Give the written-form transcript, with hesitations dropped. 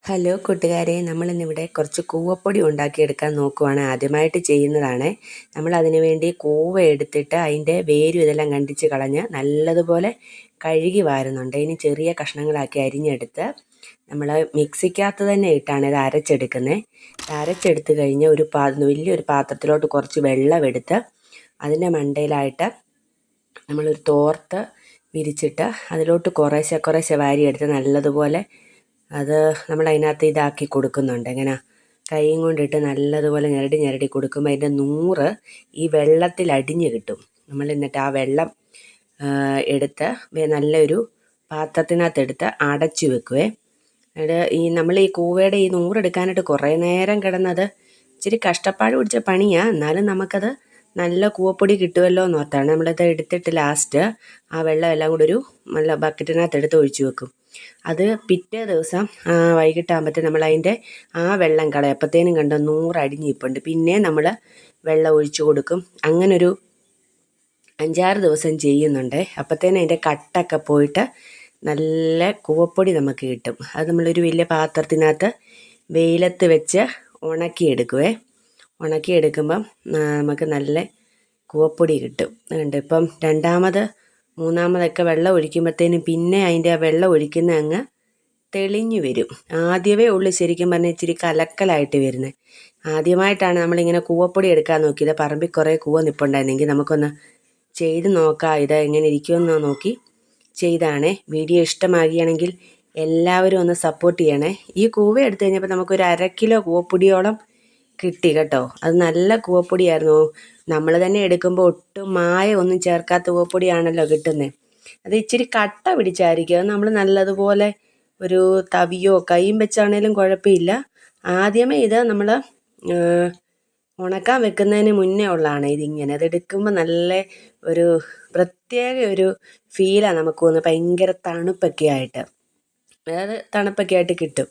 Hello കൂട്ടുകാരെ, നമ്മളിന്നിവിടെ കുറച്ച് കൂവപ്പൊടി ഉണ്ടാക്കിയെടുക്കാൻ നോക്കുവാണ്. ആദ്യമായിട്ട് ചെയ്യുന്നതാണ്. നമ്മളതിന് വേണ്ടി കൂവ എടുത്തിട്ട് അതിൻ്റെ വേരും ഇതെല്ലാം കണ്ടിച്ച് കളഞ്ഞ് നല്ലതുപോലെ കഴുകി വാരുന്നുണ്ട്. ഇനി ചെറിയ കഷ്ണങ്ങളാക്കി അരിഞ്ഞെടുത്ത് നമ്മൾ മിക്സിക്കകത്ത് തന്നെ ഇട്ടാണ് ഇത് അരച്ചെടുക്കുന്നത്. അരച്ചെടുത്ത് കഴിഞ്ഞ് വലിയൊരു പാത്രത്തിലോട്ട് കുറച്ച് വെള്ളം എടുത്ത് അതിൻ്റെ മണ്ടയിലായിട്ട് നമ്മളൊരു തോർത്ത് വിരിച്ചിട്ട് അതിലോട്ട് കുറേശ്ശെ കുറേശ്ശെ വാരിയെടുത്ത് നല്ലതുപോലെ അത് നമ്മൾ അതിനകത്ത് ഇതാക്കി കൊടുക്കുന്നുണ്ട്. എങ്ങനെ കൈയും കൊണ്ടിട്ട് നല്ലതുപോലെ ഞെരടി ഞെരടി കൊടുക്കുമ്പോൾ അതിൻ്റെ നൂറ് ഈ വെള്ളത്തിൽ അടിഞ്ഞ് കിട്ടും. നമ്മൾ എന്നിട്ട് ആ വെള്ളം എടുത്ത് നല്ലൊരു പാത്രത്തിനകത്തെടുത്ത് അടച്ചു വെക്കുവേ. നമ്മൾ ഈ കൂവയുടെ ഈ നൂറെടുക്കാനായിട്ട് കുറേ നേരം കിടന്നത് ഇച്ചിരി കഷ്ടപ്പാട് പിടിച്ച പണിയാണ്. എന്നാലും നമുക്കത് നല്ല കൂവപ്പൊടി കിട്ടുമല്ലോ എന്ന് ഓർത്താണ് നമ്മളത് എടുത്തിട്ട് ലാസ്റ്റ് ആ വെള്ളം എല്ലാം കൂടി ഒരു നല്ല ബക്കറ്റിനകത്ത് എടുത്ത് ഒഴിച്ചു വെക്കും. അത് പിറ്റേ ദിവസം വൈകിട്ടാകുമ്പോഴത്തേക്കും നമ്മൾ അതിൻ്റെ ആ വെള്ളം കളയും. അപ്പോഴത്തേനും കണ്ടോ 100 അടിഞ്ഞിപ്പുണ്ട്. പിന്നെ നമ്മൾ വെള്ളം ഒഴിച്ചു കൊടുക്കും. അങ്ങനൊരു 5-6 ദിവസം ചെയ്യുന്നുണ്ട്. അപ്പോഴത്തേനും അതിൻ്റെ കട്ടൊക്കെ പോയിട്ട് നല്ല കൂവപ്പൊടി നമുക്ക് കിട്ടും. അത് നമ്മളൊരു വലിയ പാത്രത്തിനകത്ത് വെയിലത്ത് വെച്ച് ഉണക്കിയെടുക്കുവേ. ഉണക്കിയെടുക്കുമ്പം നമുക്ക് നല്ല കൂവപ്പൊടി കിട്ടും. ഉണ്ട് ഇപ്പം മൂന്നാമതൊക്കെ വെള്ളം ഒഴിക്കുമ്പോഴത്തേനും പിന്നെ അതിൻ്റെ ആ വെള്ളം ഒഴിക്കുന്ന അങ്ങ് തെളിഞ്ഞു വരും. ആദ്യമേ ഉള്ളു ശരിക്കും പറഞ്ഞാൽ ഇച്ചിരി കലക്കലായിട്ട് വരുന്നത്. ആദ്യമായിട്ടാണ് നമ്മളിങ്ങനെ കൂവപ്പൊടി എടുക്കാൻ നോക്കിയത്. പറമ്പിൽ കുറേ കൂവ നിൽപ്പുണ്ടായിരുന്നെങ്കിൽ നമുക്കൊന്ന് ചെയ്ത് നോക്കാം ഇത് എങ്ങനെ ഇരിക്കുമെന്ന് നോക്കി ചെയ്താണേ. വീഡിയോ ഇഷ്ടമാകുകയാണെങ്കിൽ എല്ലാവരും ഒന്ന് സപ്പോർട്ട് ചെയ്യണേ. ഈ കൂവ എടുത്തു കഴിഞ്ഞപ്പോൾ നമുക്കൊരു 1/2 കിലോ കൂവപ്പൊടിയോളം കിട്ടി കേട്ടോ. അത് നല്ല കൂവപ്പൊടിയായിരുന്നു. നമ്മൾ തന്നെ എടുക്കുമ്പോൾ ഒട്ടും മായം ഒന്നും ചേർക്കാത്ത കൂവപ്പൊടിയാണല്ലോ കിട്ടുന്നത്. അത് ഇച്ചിരി കട്ട പിടിച്ചായിരിക്കും. അത് നമ്മൾ നല്ലതുപോലെ ഒരു തവിയോ കൈയും വെച്ചാണേലും കുഴപ്പമില്ല. ആദ്യമേ ഇത് നമ്മൾ ഉണക്കാൻ വെക്കുന്നതിന് മുന്നേ ഉള്ളതാണ് ഇതിങ്ങനെ. അതെടുക്കുമ്പോൾ നല്ല ഒരു പ്രത്യേക ഒരു ഫീലാണ് നമുക്ക് തോന്നുന്നത്. ഭയങ്കര തണുപ്പൊക്കെ ആയിട്ട് കിട്ടും.